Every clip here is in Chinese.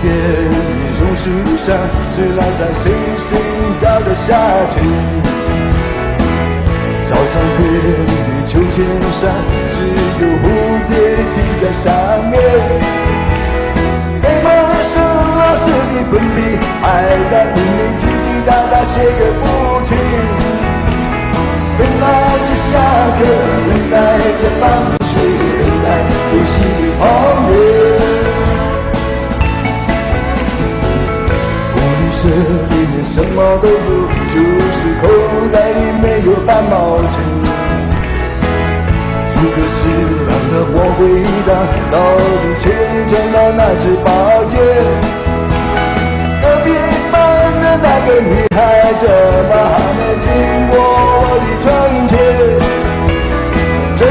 的榕树上，是lạc在谁心跳的夏天。操场边的秋千上，只有蝴蝶停在上面。黑板上老师的粉笔，还在拼命叽叽喳喳写个不停。等待着下课，等待着放学，等待游戏的荒野。这里面什么都有，就是口袋里没有半毛钱。诸葛是让的我回答，到底钱从哪支宝剑？隔壁班的那个女孩，怎么还没经过我的窗前？嘴里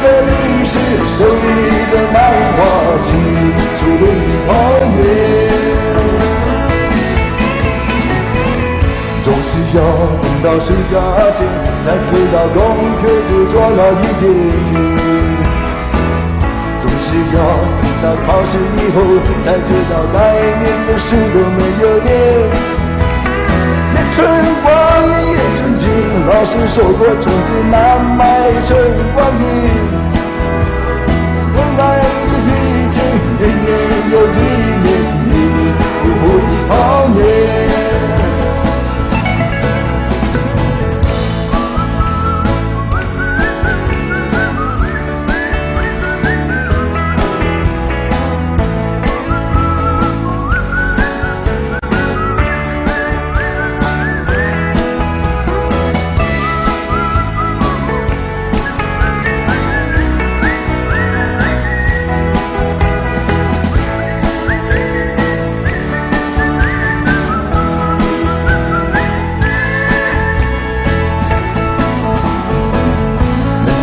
的零食，手里的漫画，心里注定的荒野。总是要等到暑假前，才知道功课只做了一点点。总是要等到考试以后，才知道该念的书都没有念。夜春光阴夜春景，老师说过种子慢慢成光阴。等待的遇见，年年又一年，年年又一荒野。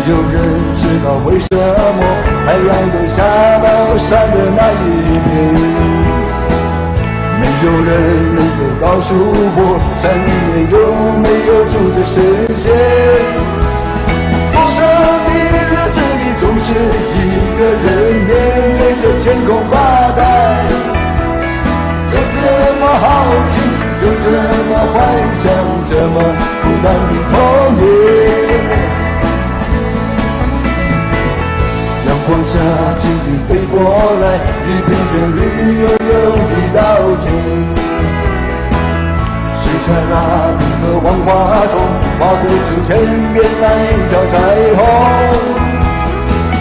有人知道为什么太阳在下到山的那一边，没有人能够告诉我，山里面有没有住着神仙。陌生的日子里，总是一个人面对着天空发呆，就这么好奇，就这么幻想，这么孤单的童年。阳光下，蜻蜓飞过来，一片片绿油油的稻田。水彩蜡笔和万花筒，画不出天边那一条彩虹。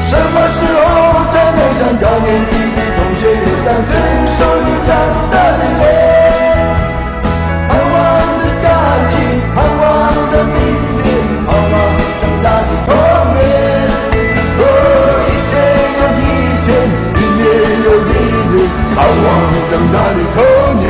什么时候才能像高年级的同学一样成熟地长大的脸？盼望着假期，盼望着明天，盼望长大的童年。一年又一年，盼望长大的童年。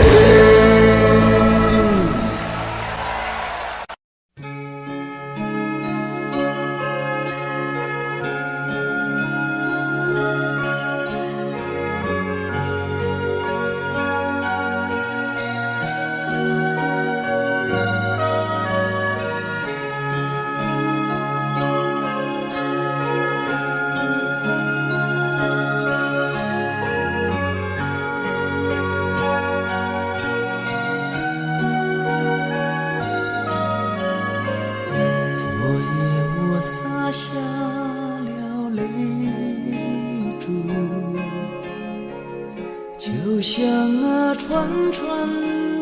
就像那串串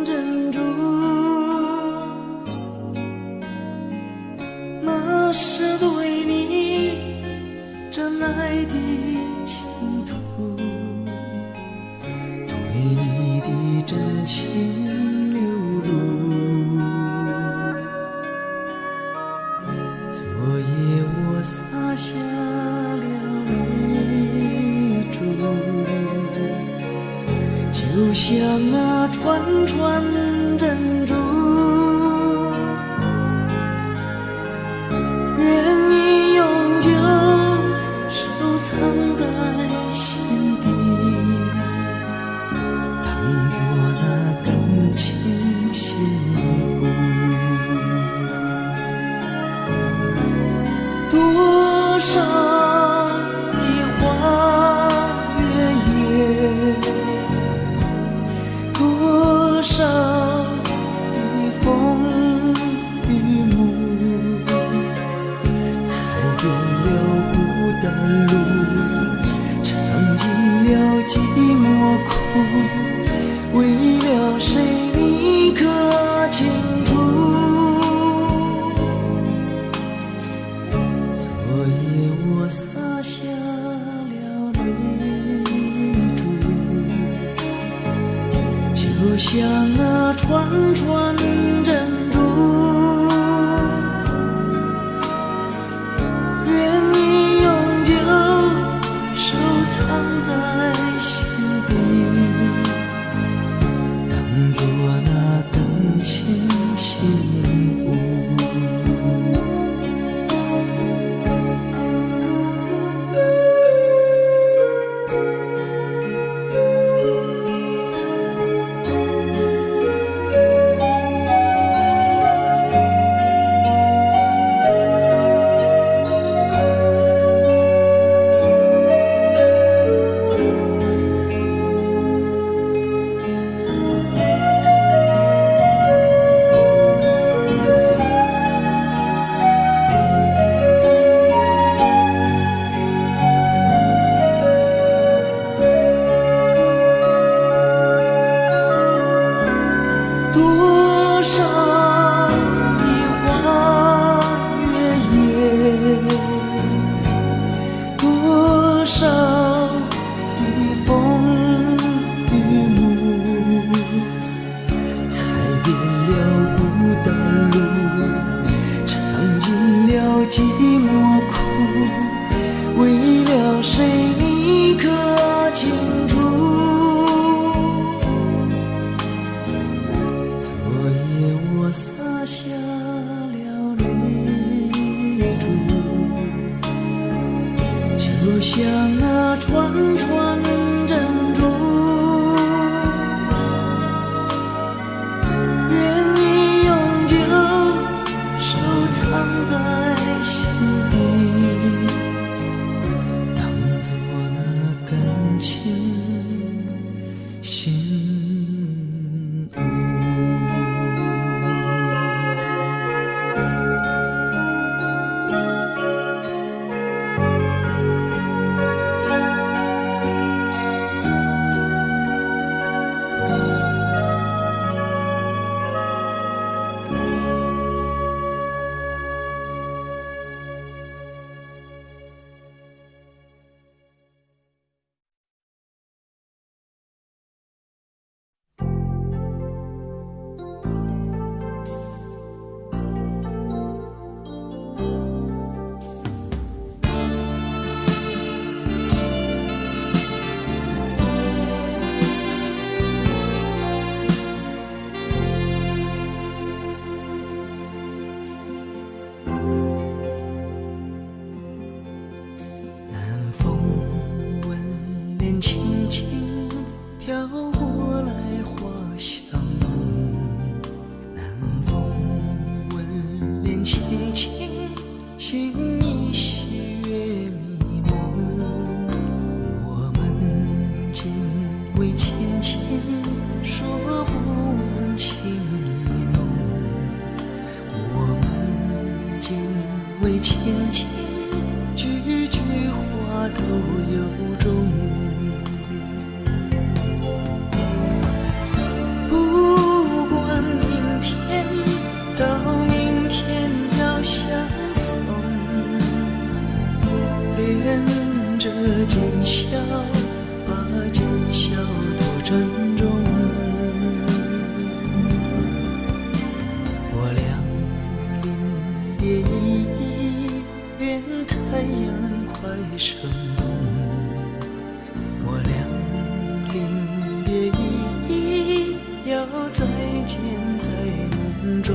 珍珠，那是对你真爱的倾吐，对你的真情流露。昨夜我洒下了泪珠，就像那串串珍珠，愿你永久收藏在心底，当作那感情幸福。多少的花月夜，路，尝尽了寂寞苦，为了谁你可清楚？昨夜我洒下了泪珠，就像那串串珍珠，愿你永久收藏在心底，当作那感情信物。多少的花月夜，多少的风雨幕，踩遍了孤单路，尝尽了寂寞苦，为了谁你可清楚？昨夜我洒下了泪珠，就像那串串珍珠，愿你永久收藏在心底，当作那感情信物。轻轻飘过来花香浓，南风吻脸轻轻，心依稀月迷蒙。我们仅为浅浅，说不完情意浓。我们仅为浅浅，句句话都有衷。着今宵，把今宵多珍重。我俩临别依，愿太阳快升东。我俩临别依，要再见在梦中。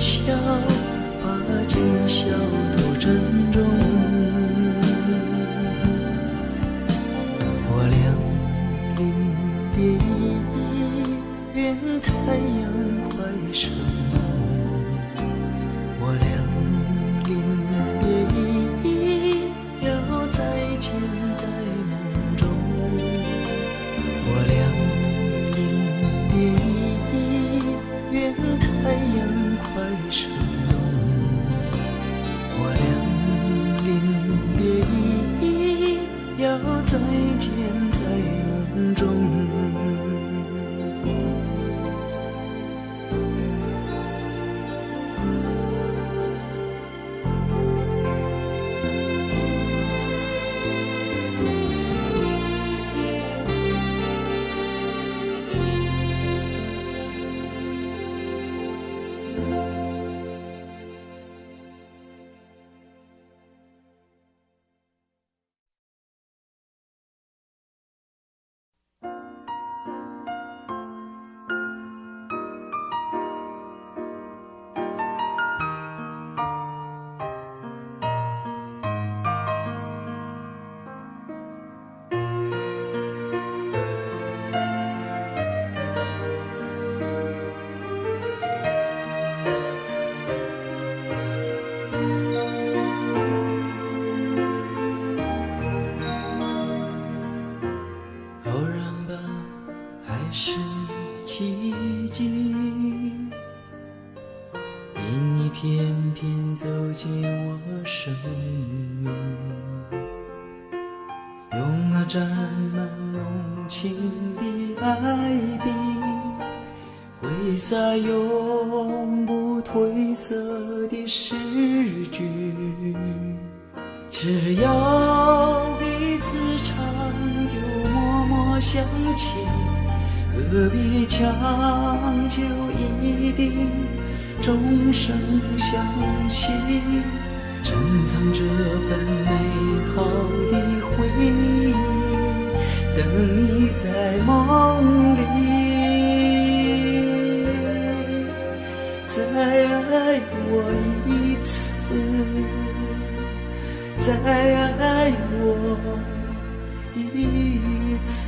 笑，把今宵多珍重。我俩临别意，愿太阳快升东。我俩临别意，要再见在梦中。我俩临别意，愿太阳快升东。我俩临别意，要再见在梦中。沾满浓情的爱笔，挥洒永不褪色的诗句。只要彼此长久默默相亲，何必强求一定终生相惜？珍藏这份美好的回忆，等你在梦里，再爱我一次，再爱我一次。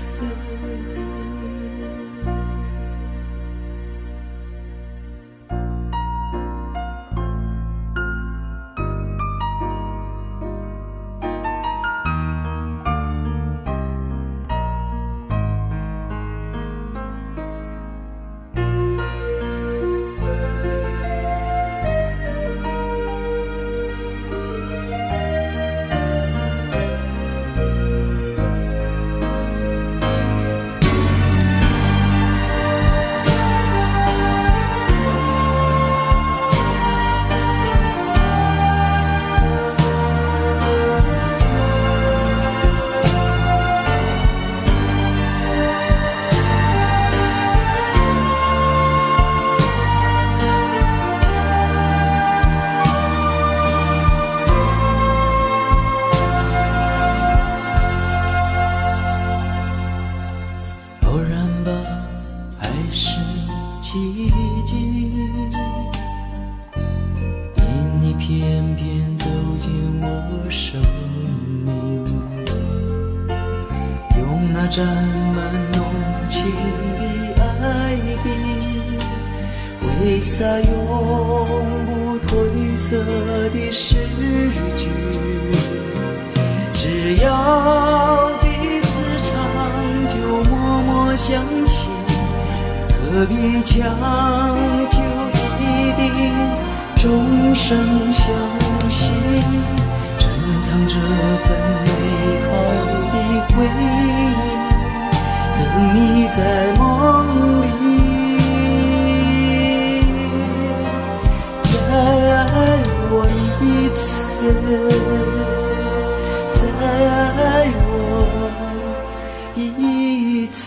沾满浓情的爱笔，挥洒永不褪色的诗句。只要彼此长久默默相亲，何必强求一定终生相惜？珍藏这份美好的回忆，等你在梦里，再爱我一次，再爱我一次。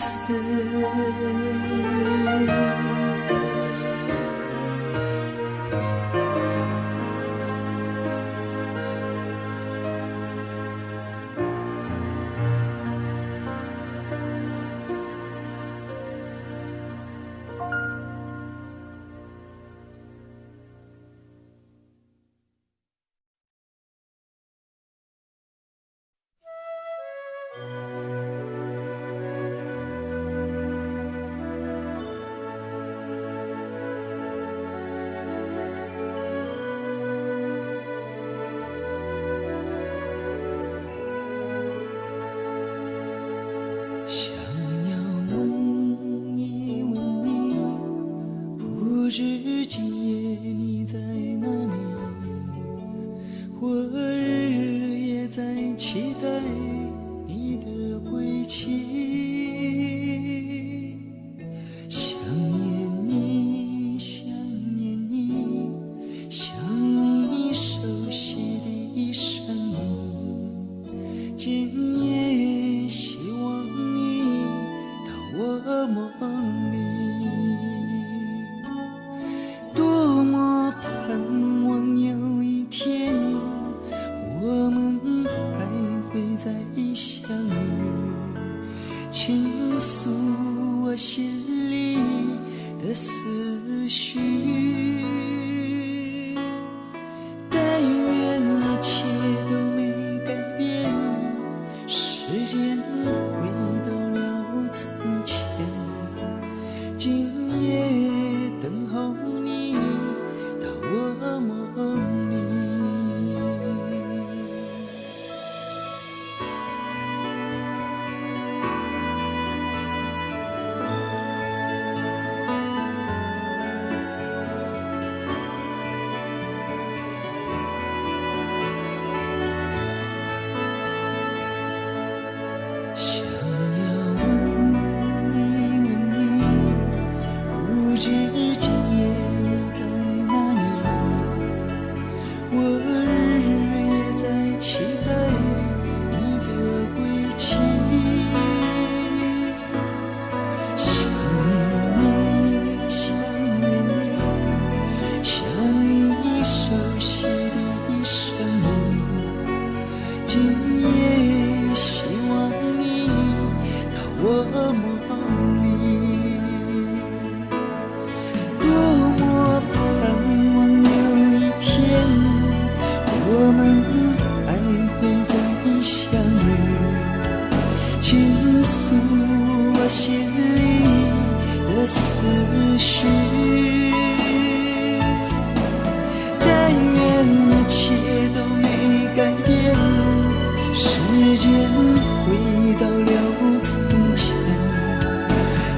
不知今夜你在哪里，我日日夜在期待你的归期。想念你，想念你，想你熟悉的声音。今夜希望你到我梦里，多么盼望有一天我们还会再相遇，倾诉我心里的思绪。但愿一切都没改变，时间回到了从前。今夜等候你到我梦里。想要问一问你，不知今夜你在哪里，我日日夜在期待你的归期。想念你，想念你，想你熟悉的声音。今夜希望你到我梦里，多么盼望有一天我们还会再相遇，倾诉我心里的思绪。但愿一切都没改变，时间回到了从前。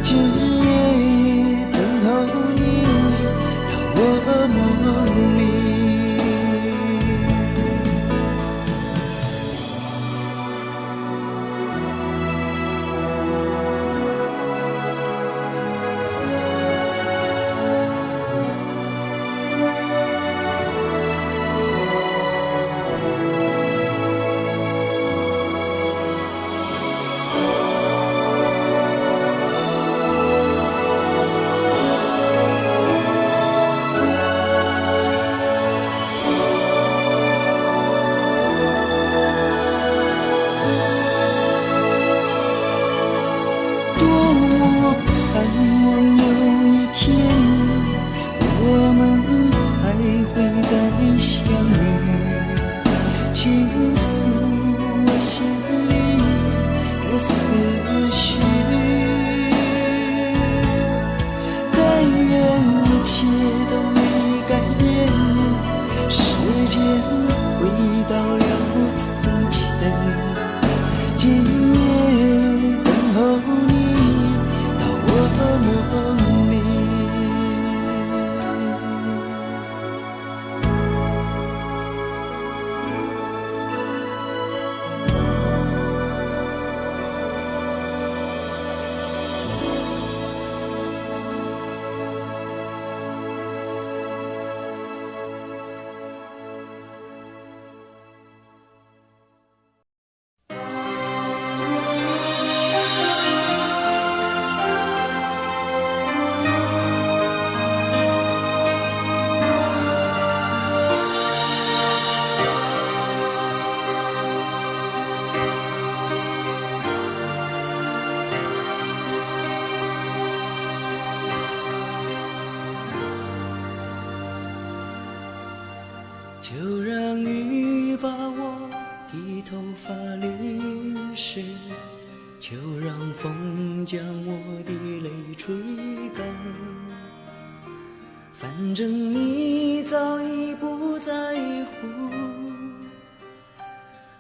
今夜等候你到我梦里。多么盼望有一天我们还会再相遇，倾诉我心里的思绪。但愿一切都没改变，时间回到了从前。今夜等候你到我梦里。就让雨把我的头发淋湿，就让风将我的泪吹干。反正你早已不在乎，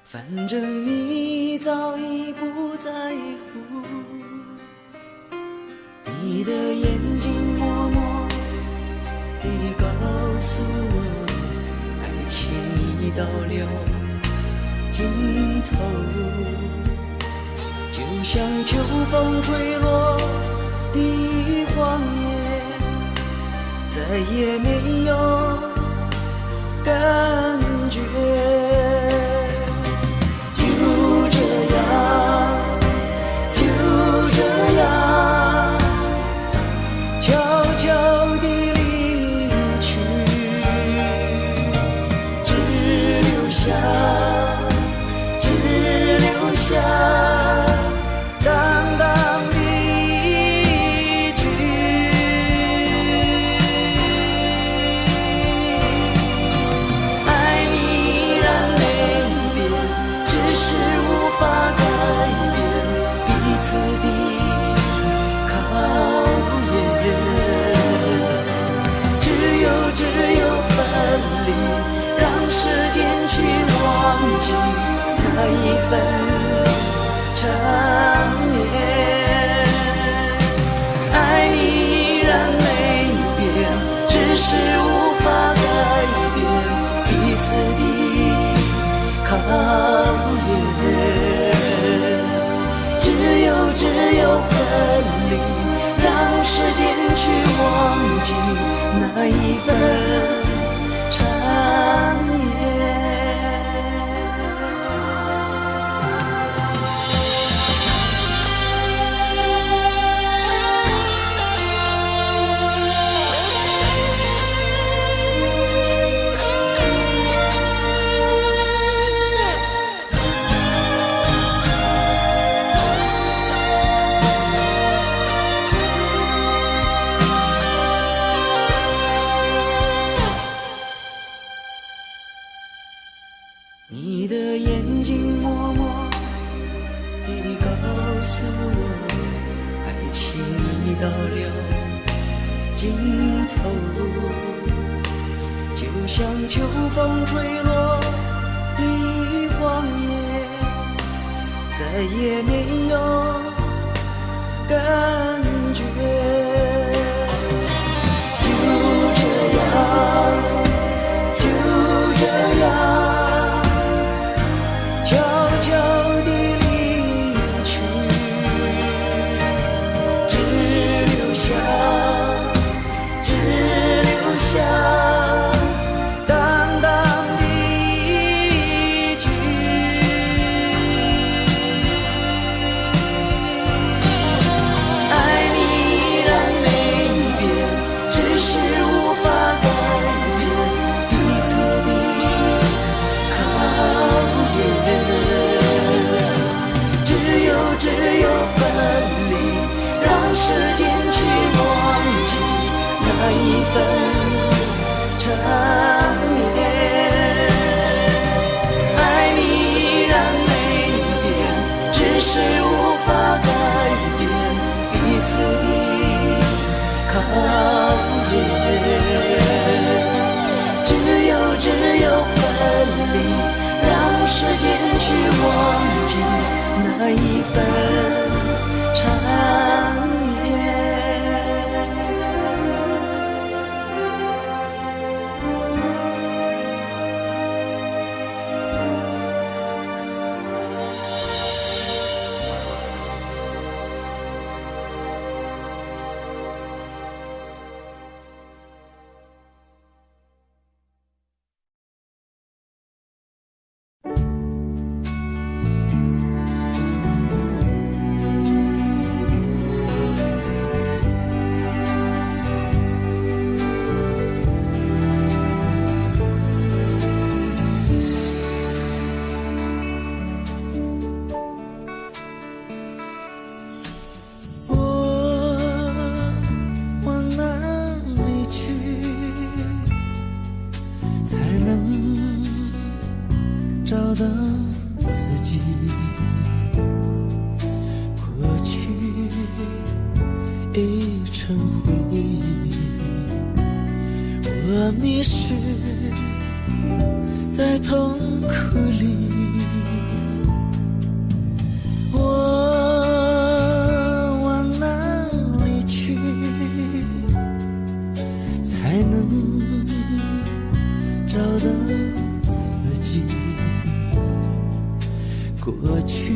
反正你早已不在乎。你的眼睛默默到了尽头，就像秋风吹落的荒野，再也没有感觉。就这样，就这样，悄悄地离去，只留下淡淡的一句，爱你依然没变，只是无法改变彼此的考验。只有分离，让时间去忘记那一份缠绵。爱你依然没变，只是无法改变彼此的考验。只有分离，让时间去忘记那一份缠绵。你的眼睛默默地告诉我，爱情已到了尽头，就像秋风吹落的荒野，再也没有感觉。就这样，就这样，悄悄地离去，只留下淡淡的一句，爱你依然没变，只是无法改变彼此的考验。只有分离，让时间去忘记那一份缠绵。爱你依然没变，只是无法改变彼此的考验。只有分离，让时间去忘记那一份缠绵。我迷失在痛苦里，我往哪里去才能找到自己？过去，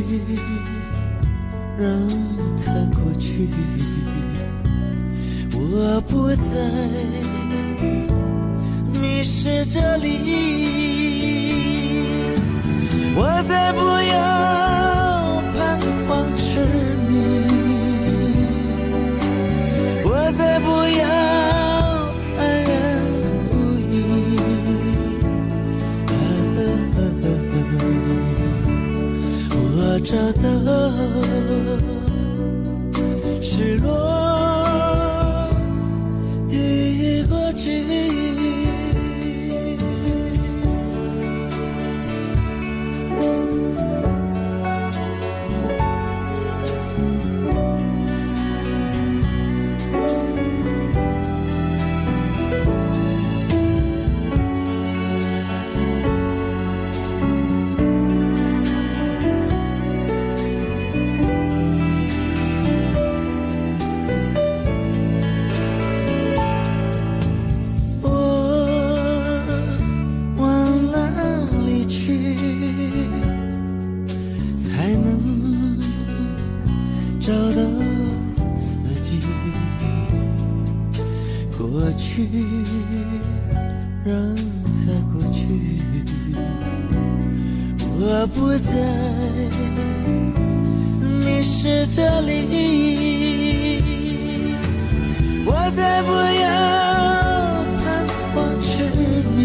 让它过去，我不再迷失这里，我再不要彷徨痴迷，我再不要安然无依，我找到失落的过去。找到自己，过去让它过去，我不再迷失这里，我再不要彷徨痴迷，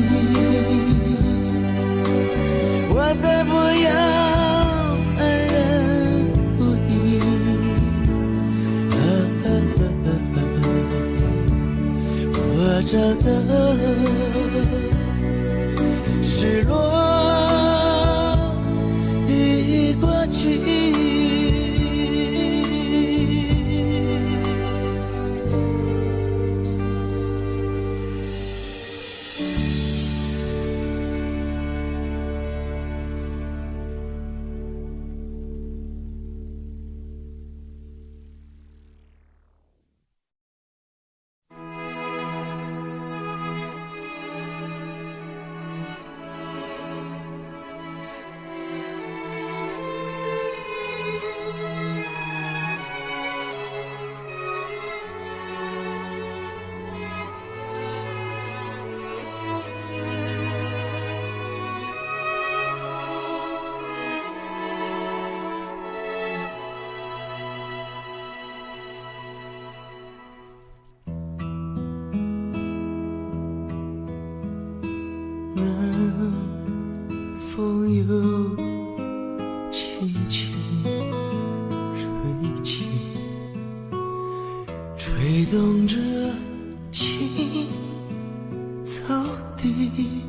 我再不要找到失落的过去。风又轻轻吹起，吹动着青草地，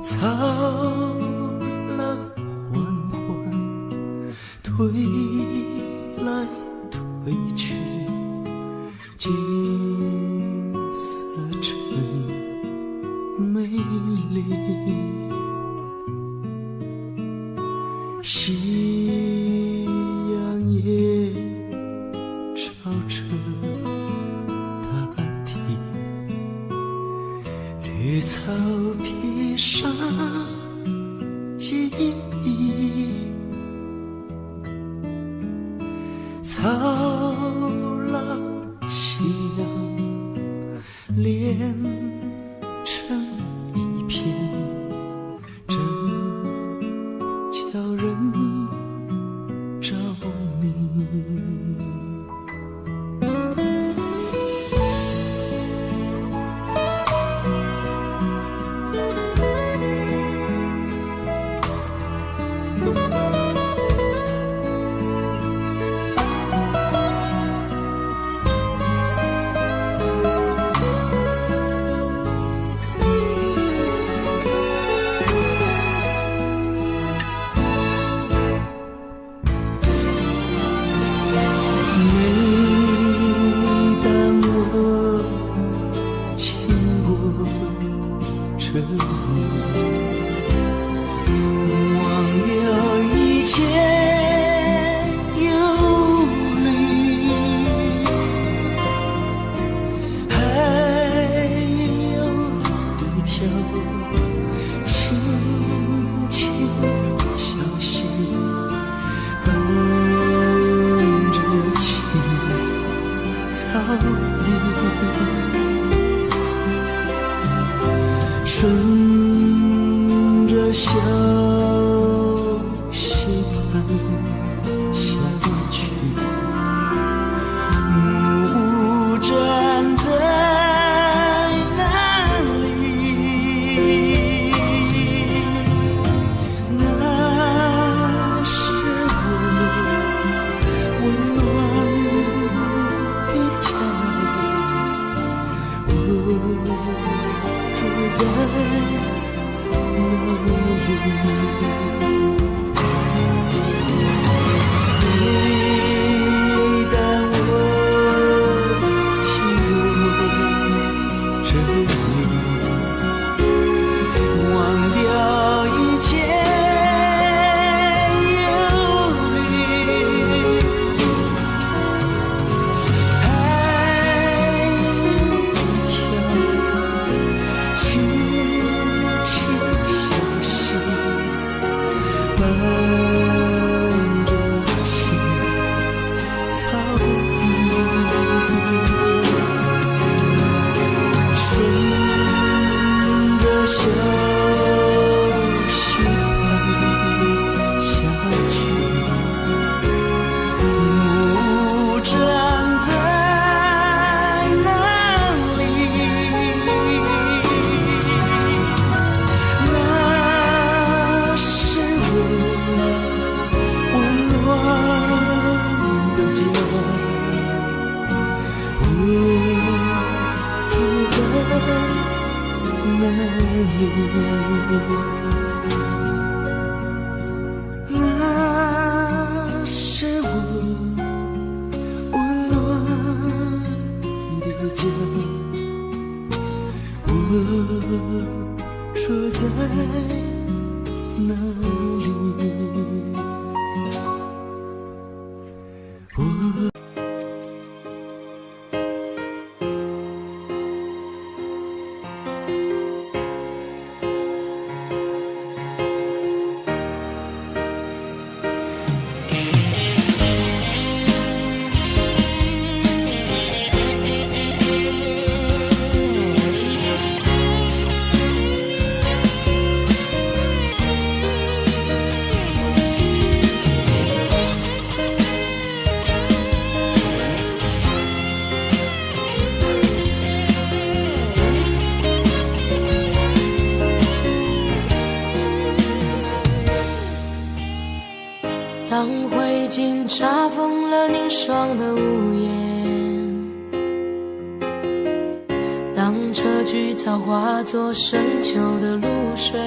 草浪缓缓推来推去，景色真美丽，夕阳也照着大地，绿草披上记忆，草浪夕阳连成一片，真叫人着迷。顺着小溪畔下去，木站在那里，那是我温暖的家，我住在那里。每当我情若这里，忘掉一切忧虑，还有一条轻轻小溪，伴着青草地，顺着小溪畔下去，木站在那里，那是我温暖的家，我住在那里，那是我温暖的家，我住在那里。当灰烬查封了凝霜的屋檐，当车菊草化作深秋的露水，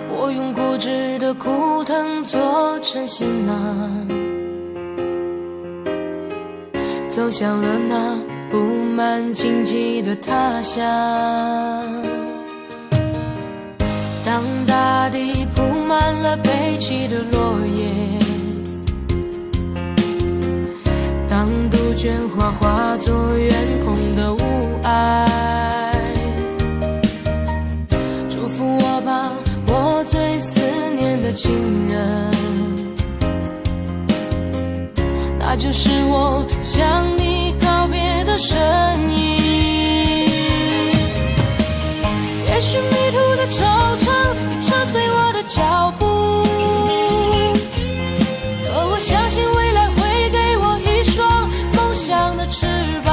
我用固执的枯藤做成行囊，走向了那布满荆棘的他乡。当大地铺满了悲泣的落叶，当杜鹃花化作远空的雾霭，祝福我吧，我最思念的情人，那就是我向你告别的身影。也许迷途的惆怅已扯碎我的脚步，可我相信未来会给我一双梦想的翅膀。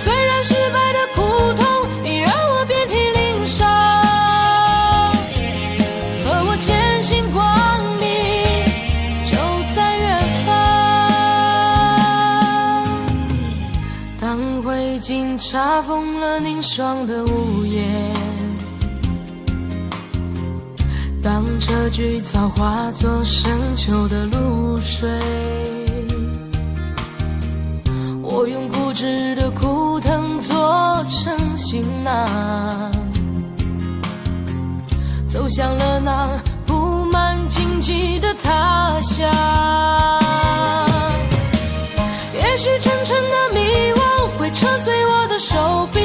虽然失败的苦痛已让我遍体鳞伤，可我坚信光明就在远方。当灰烬查封了凝霜的屋檐，当车菊草化作深秋的露水，我用固执的枯藤做成行囊，走向了那布满荆棘的他乡。也许沉沉的迷惘会扯碎我的手臂，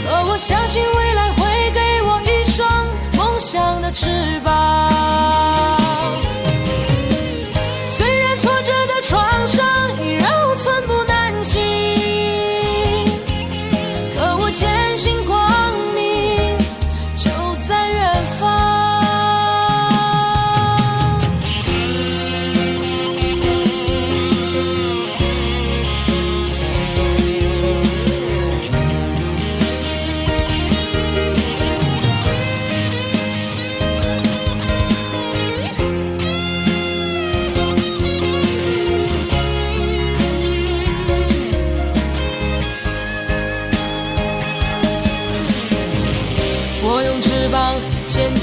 可我相信未来会给我一双梦想的翅膀。虽然挫折的创伤已让我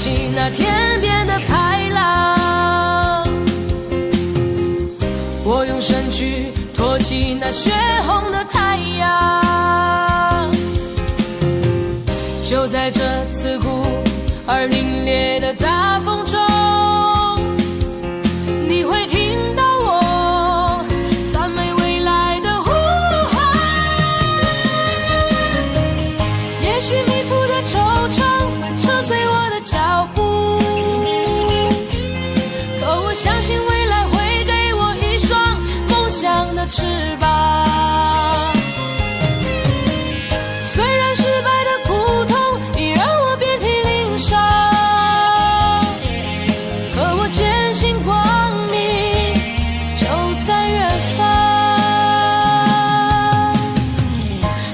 起那天边的排浪，我用身躯托起那血红的太阳。就在这刺骨而凛冽的大风中，你会听到我赞美未来的呼喊。也许迷途的惆怅会扯碎我的脚步，可我相信未来会给我一双梦想的翅膀。虽然失败的苦痛已让我遍体鳞伤，可我坚信光明就在远方。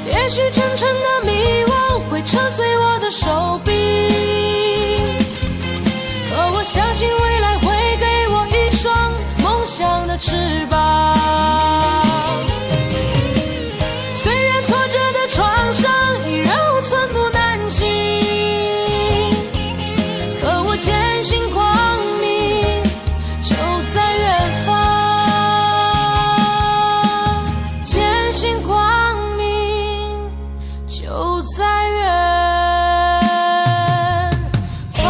也许真诚的迷惘会扯碎我的手臂，可我相信未来会给我一双梦想的翅膀。虽然挫折的创伤已让我寸步难行，可我坚信光明就在远方，坚信光明就在远方。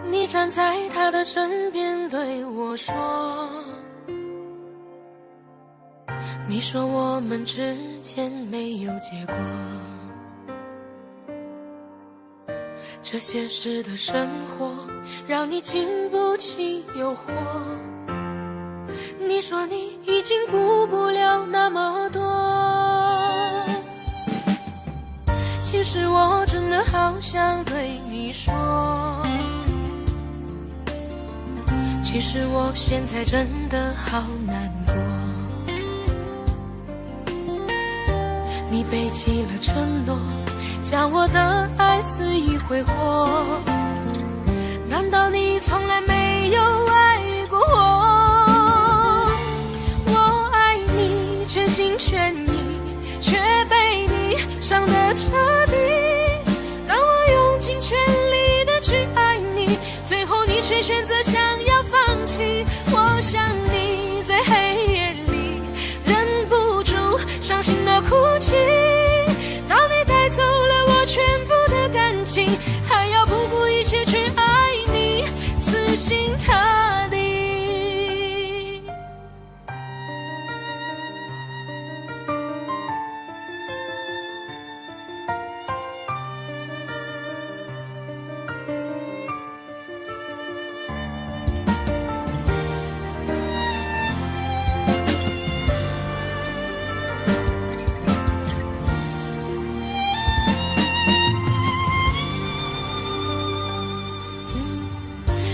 你站在他的身边对我说，你说我们之间没有结果，这现实的生活让你经不起诱惑。你说你已经顾不了那么多，其实我真的好想对你说，其实我现在真的好难过。你背弃了承诺，将我的爱肆意挥霍，难道你从来没有爱过我？我爱你全心全意，却被你伤得彻底。当我用尽全力的去爱你，最后你却选择想要放弃。我想你在黑夜里忍不住伤心的哭泣，当你带走了我全部的感情，还要不顾一切去爱你，死心塌地。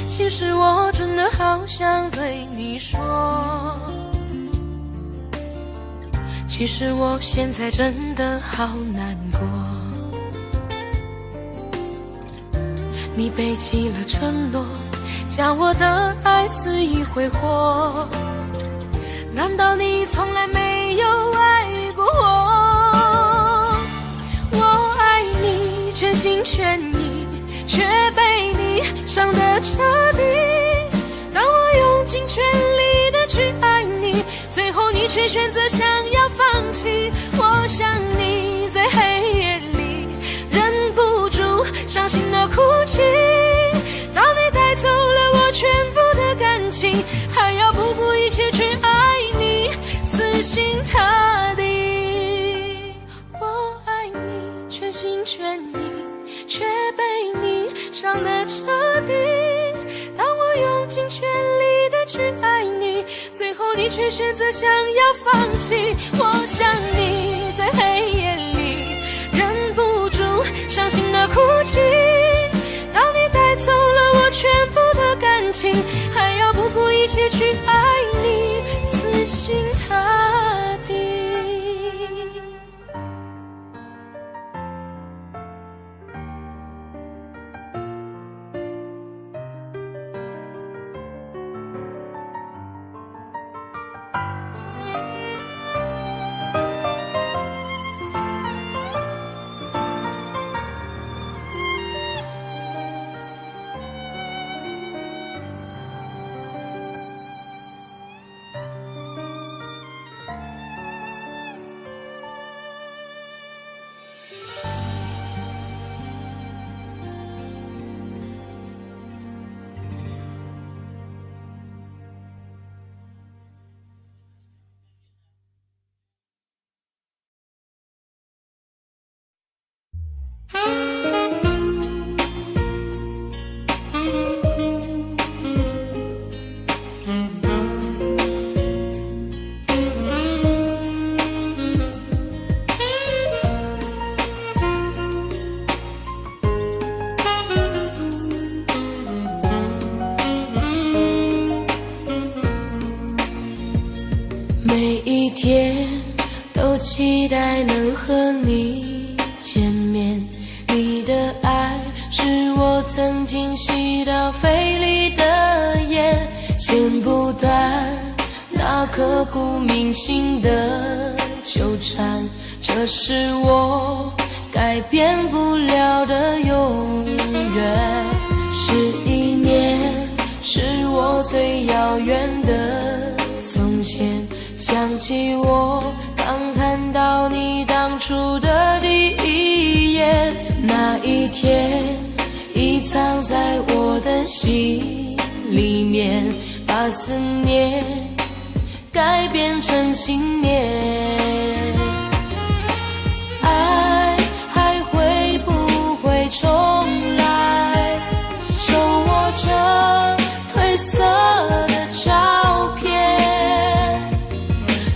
其实我真的好想对你说，其实我现在真的好难过。你背弃了承诺，将我的爱肆意挥霍，难道你从来没有爱过我？我爱你全心全意，却被你伤得彻底。当我用尽全力的去爱你，最后你却选择想要放弃。我想你在黑夜里忍不住伤心的哭泣，当你带走了我全部的感情，还要不顾一切去爱你，死心塌地。我爱你全原因，却被你伤得彻底。当我用尽全力的去爱你，最后你却选择想要放弃。我想你在黑夜里忍不住伤心的哭泣，当你带走了我全部的感情，还要不顾一切去爱你，死心塌地。每一天都期待能和你见面，你的爱是我曾经吸到肺里的烟，剪不断那刻骨铭心的纠缠，这是我改变不了的永远。11年是我最遥远的从前，想起我刚看到你当初的第一眼，那一天已藏在我的心里面，把思念改变成信念。爱还会不会重来？手握着褪色的照片，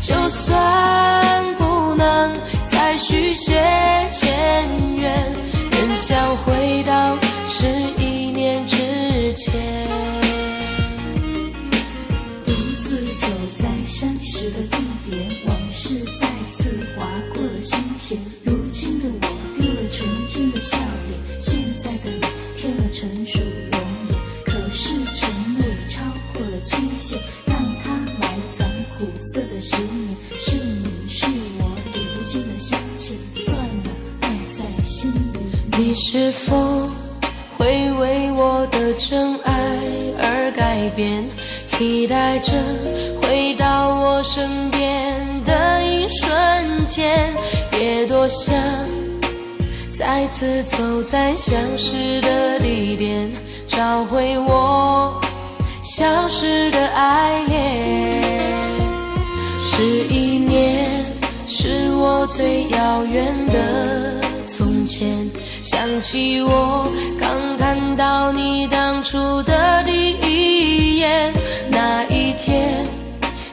就算不能再续写前缘，仍想回到11年之前。独自走在相识的地点，往事再次划过了心弦。如今的我丢了纯真的笑脸，现在的你添了成熟容颜。可是承诺已超过了期限，让它埋藏苦涩的10年。是你是我流尽的相欠，算了，爱在心里。你是否会为我的真爱而改变？期待着回到我身边的一瞬间，别多想，再次走在相识的地点，找回我消失的爱恋。11年是我最遥远的从前，想起我刚看到你当初的第一眼，那一天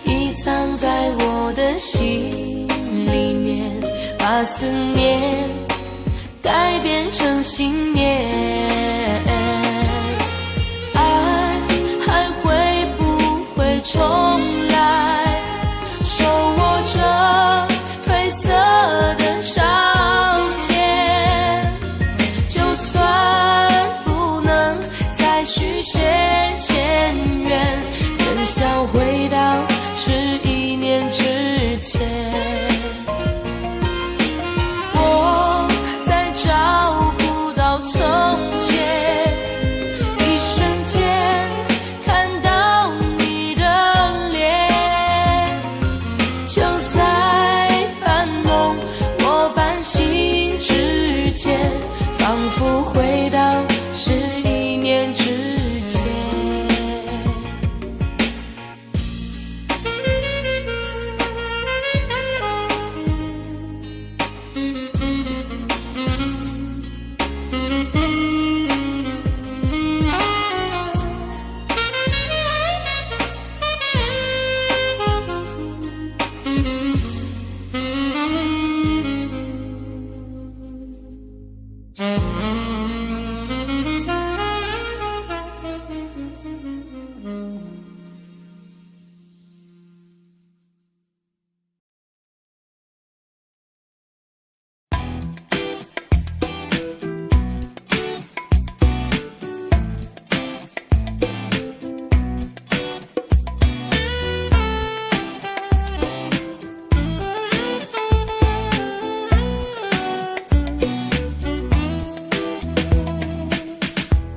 已藏在我的心里面，把思念改变成信念。爱还会不会重来？手握着褪色的照片，就算不能再续写前缘，仍想回到11年之前。我再找不到从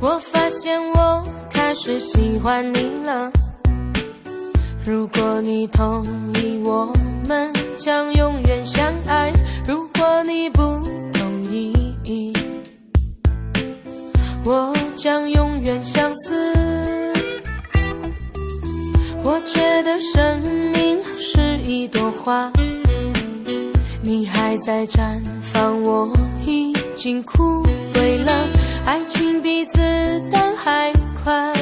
我发现我开始喜欢你了，如果你同意，我们将永远相爱，如果你不同意，我将永远相思。我觉得生命是一朵花，你还在绽放，我已经枯萎了，爱情比子弹还快，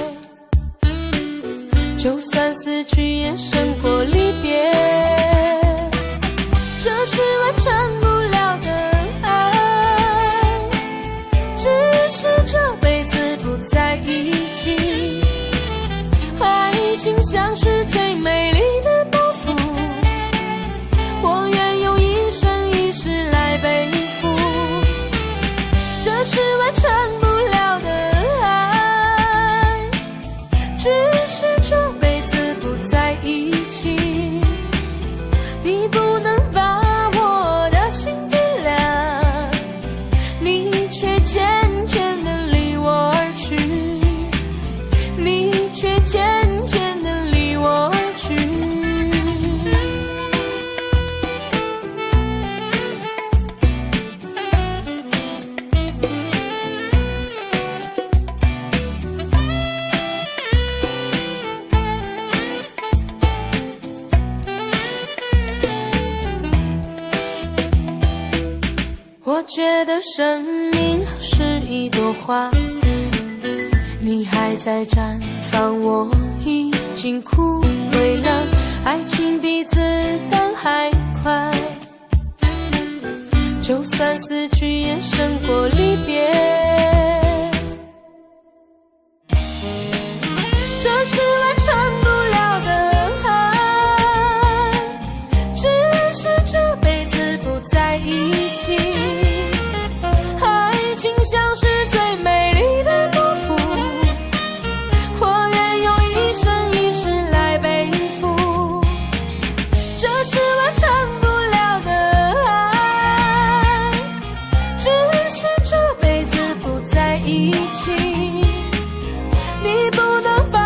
就算死去也胜过离别，这是完成不了的爱，只是这辈子不在一起。爱情像是最美丽的包袱，我愿用一生一世来背负，这是完成不了的爱，只是这辈子不在一起。你不能把我的心点亮，你却渐渐地离我而去，你却渐渐地离我而去。我觉得生命是一朵花，你还在绽放，我已经枯萎了，爱情比子弹还快，就算死去也胜过离别，这是完成不了的爱，只是这辈子不在一起。爱情像是最美丽的包袱，我愿用一生一世来背负，这是完成不了的爱，只是这辈子不在一起。你不能把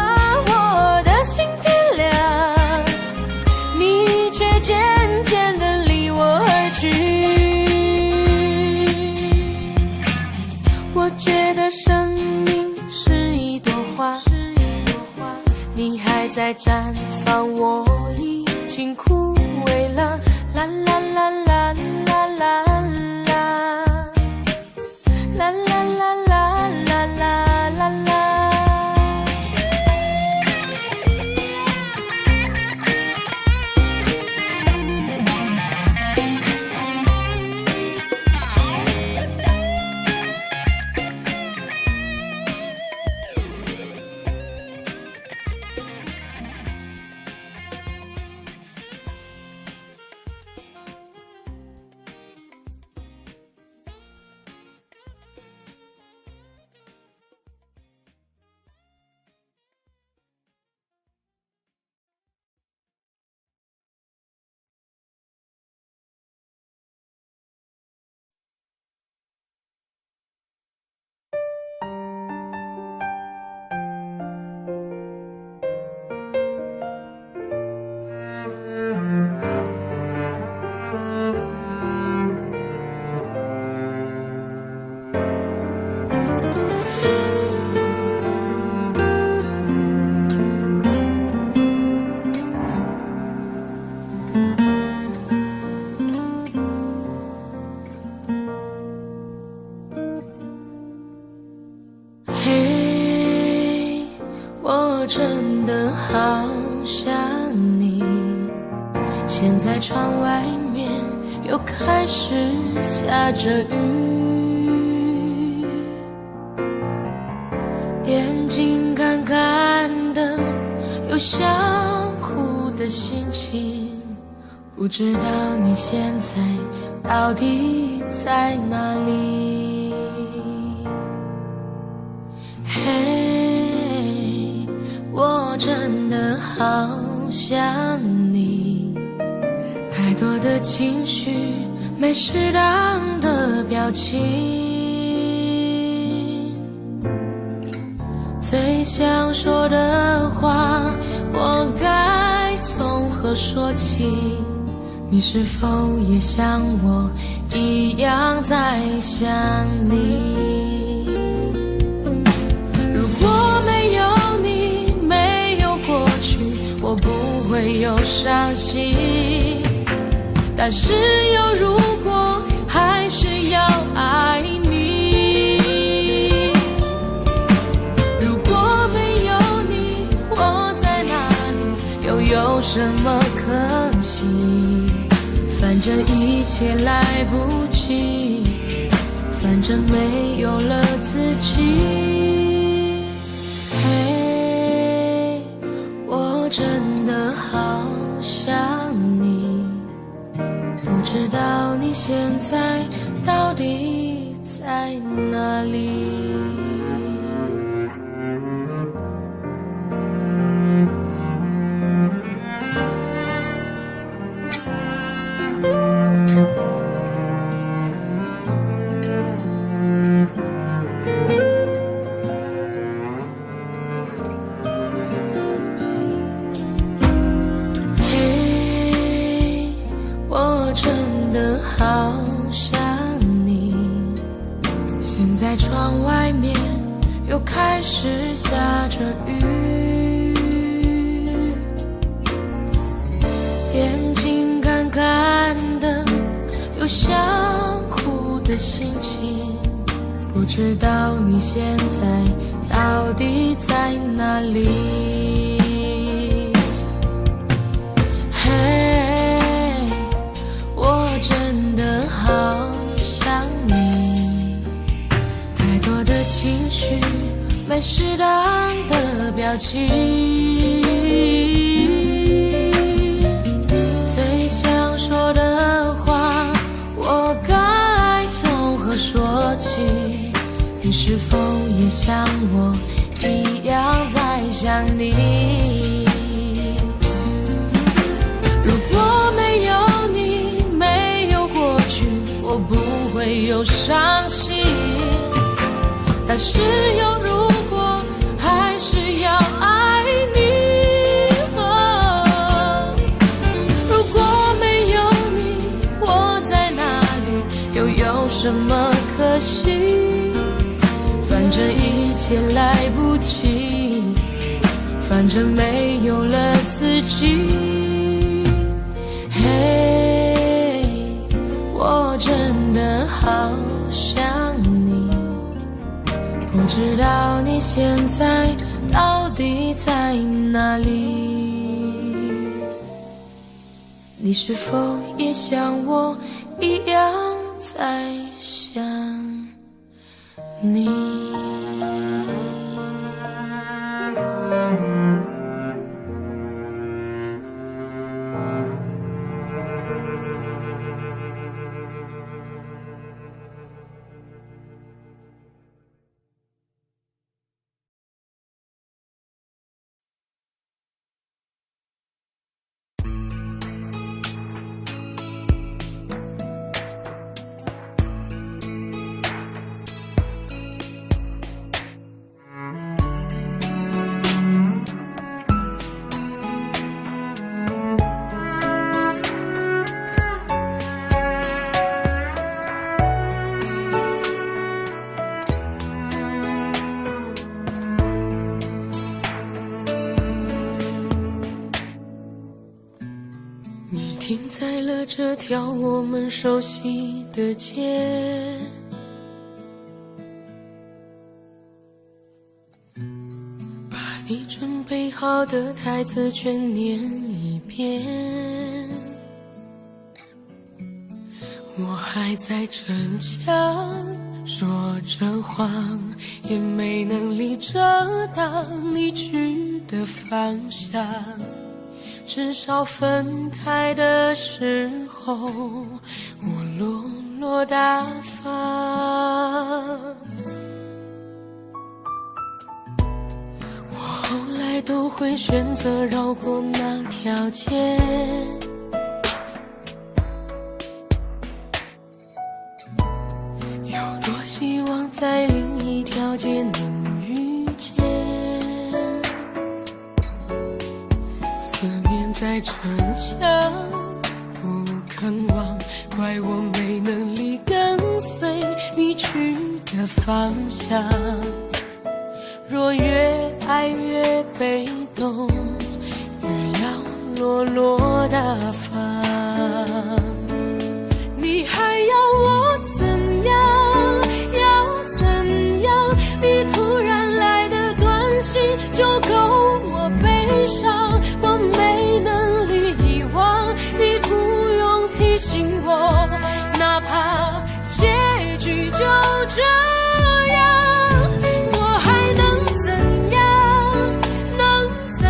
我的心点亮，你却渐渐地离我而去。我觉得生命是一朵花，你还在绽放，我已经枯萎了，啦啦啦啦啦啦啦，啦啦啦啦啦啦啦啦。真的好想你，现在窗外面又开始下着雨，眼睛干干的，有想哭的心情，不知道你现在到底在哪里。嘿，我真的好想你，太多的情绪，没适当的表情，最想说的话，我该从何说起？你是否也像我一样在想你？如果没有你，没有过去，我不会有伤心。但是有如果，还是要爱你。如果没有你，我在哪里，又有什么可惜？反正一切来不及，反正没有了自己。嘿，我真的好想你，不知道你现在到底在哪里？窗外面又开始下着雨，眼睛干干的，有想哭的心情。不知道你现在到底在哪里？嘿，我真的好想你。情绪没适当的表情，最想说的话，我该从何说起？你是否也像我一样在想你？如果没有你，没有过去，我不会有伤心。但是有如果，还是要爱你。如果没有你，我在哪里，又有什么可惜？反正一切来不及，反正没有了自己。嘿，我真的好想你，不知道你现在到底在哪里？你是否也像我一样在想你？停在了这条我们熟悉的街，把你准备好的台词全念一遍。我还在逞强，说着谎，也没能力遮挡你去的方向。至少分开的时候，我落落大方。我后来都会选择绕过那条街，有多希望在另一条街能遇见。在逞强，不肯忘，怪我没能力跟随你去的方向。若越爱越被动，越要落落大方。你还要我怎样？要怎样？你突然来的短信就够我悲伤，我没能力遗忘，你不用提醒我，哪怕结局就这样。我还能怎样？能怎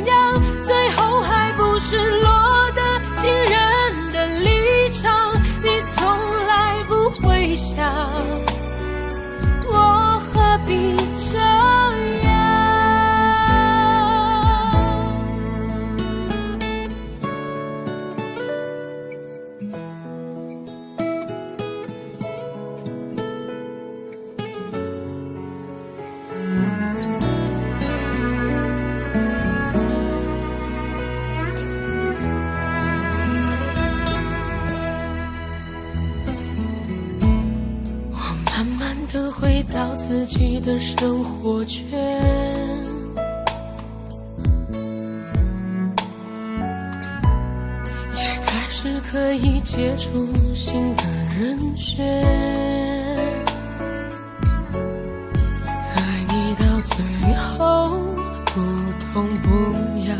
样？最后还不是落得情人的立场，你从来不会想，我何必这样？慢慢地回到自己的生活圈，也开始可以接触新的人选。爱你到最后不痛不痒，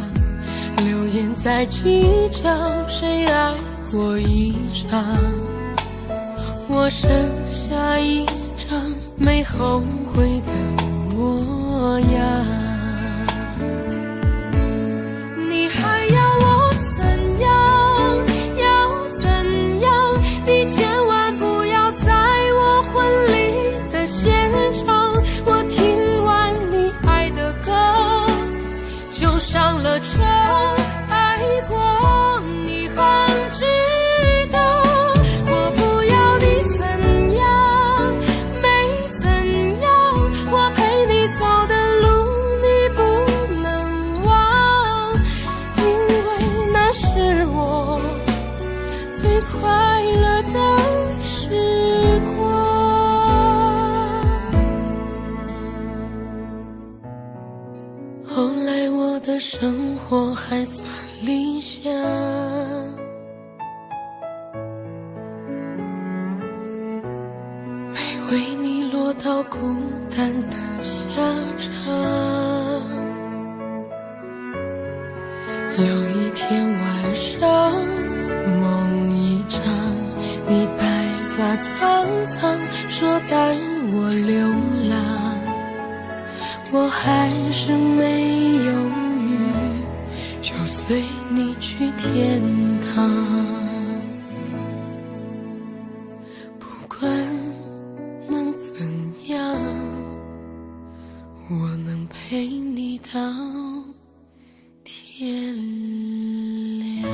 流言在计较谁爱过一场，我剩下一张没后悔的模样。你还要我怎样？要怎样？你千万不要在我婚礼的现场，我听完你爱的歌就上了车，爱过你很值得。快乐的时光，后来我的生活还算理想，没为你落到孤单的下场。有一天晚上梦一场，你白发苍苍，说带我流浪，我还是没犹豫，就随你去天堂。不管能怎样，我能陪你到天亮。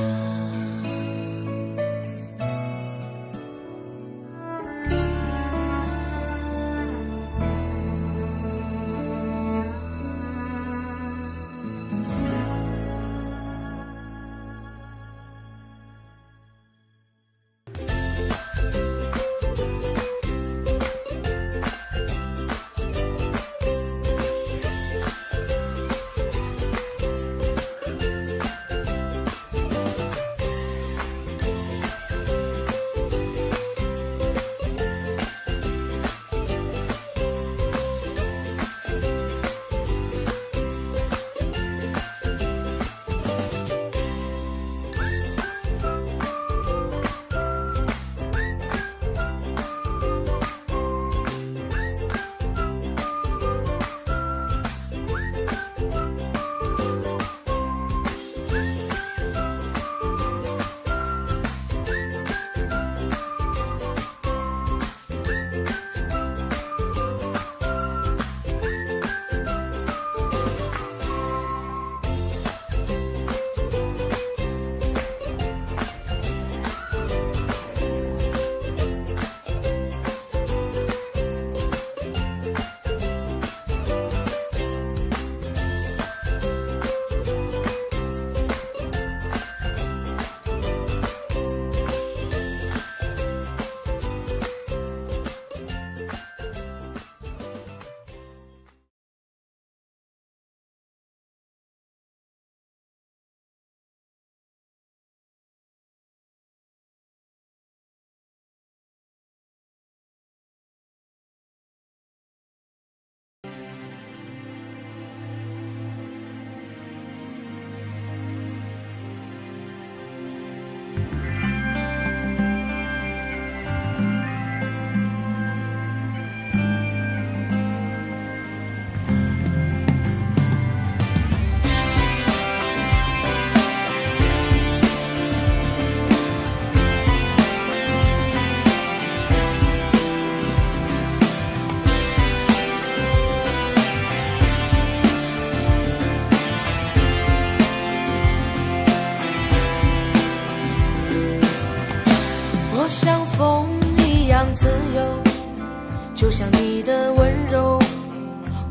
就像你的温柔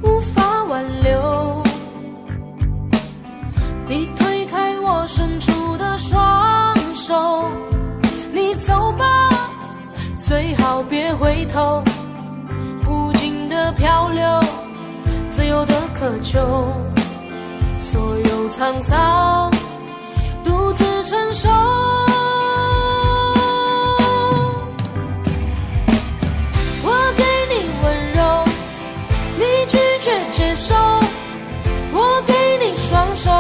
无法挽留。你推开我伸出的双手，你走吧，最好别回头。无尽的漂流，自由的渴求，所有沧桑独自承受。我给你温柔，你拒绝接受，我给你双手，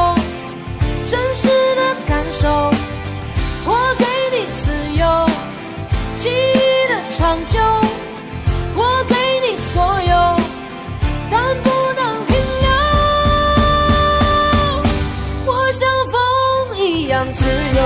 真实的感受，我给你自由，记忆的长久，我给你所有，但不能停留。我像风一样自由。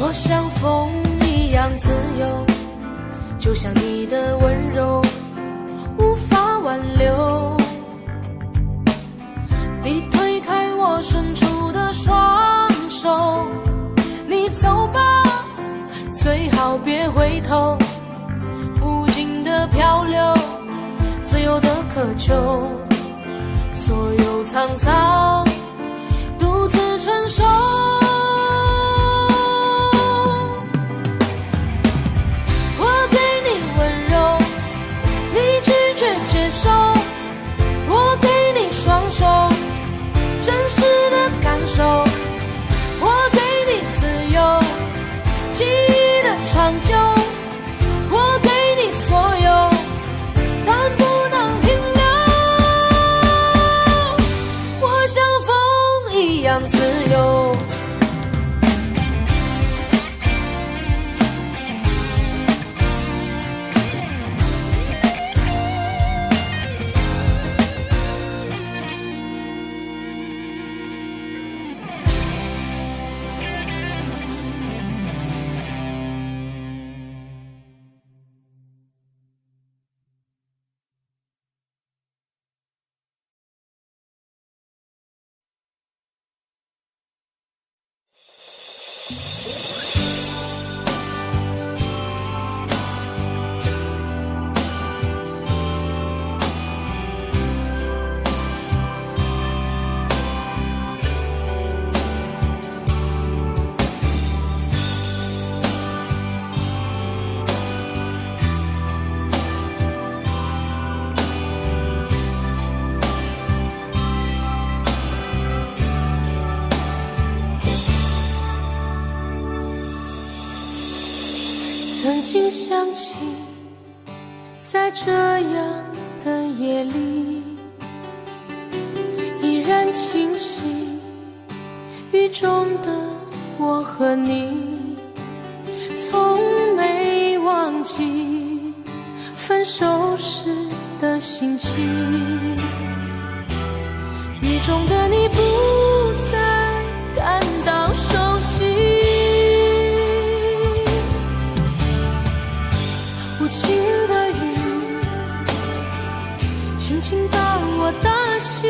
我像风一样自由，就像你的温柔无法挽留。你推开我伸出的双手，你走吧，最好别回头。无尽的漂流，自由的渴求，所有沧桑独自承受。我给你双手，真实的感受，我给你自由，记忆的长久，我给你所有，但不能停留。我像风一样自由。曾经想起，在这样的夜里，依然清晰雨中的我和你，从没忘记分手时的心情。雨中的你不再感到熟悉，无情的雨轻轻把我打醒，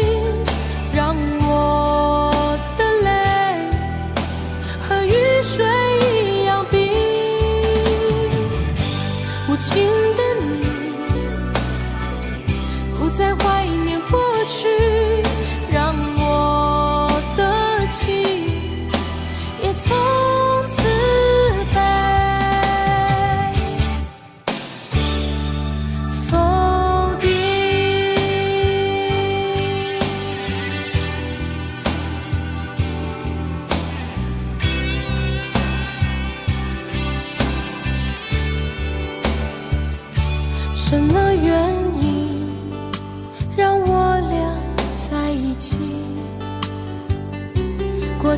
让我的泪和雨水一样冰。无情的你不再怀念过去，让我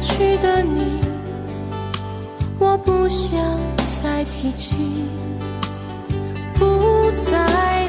去的你，我不想再提起，不再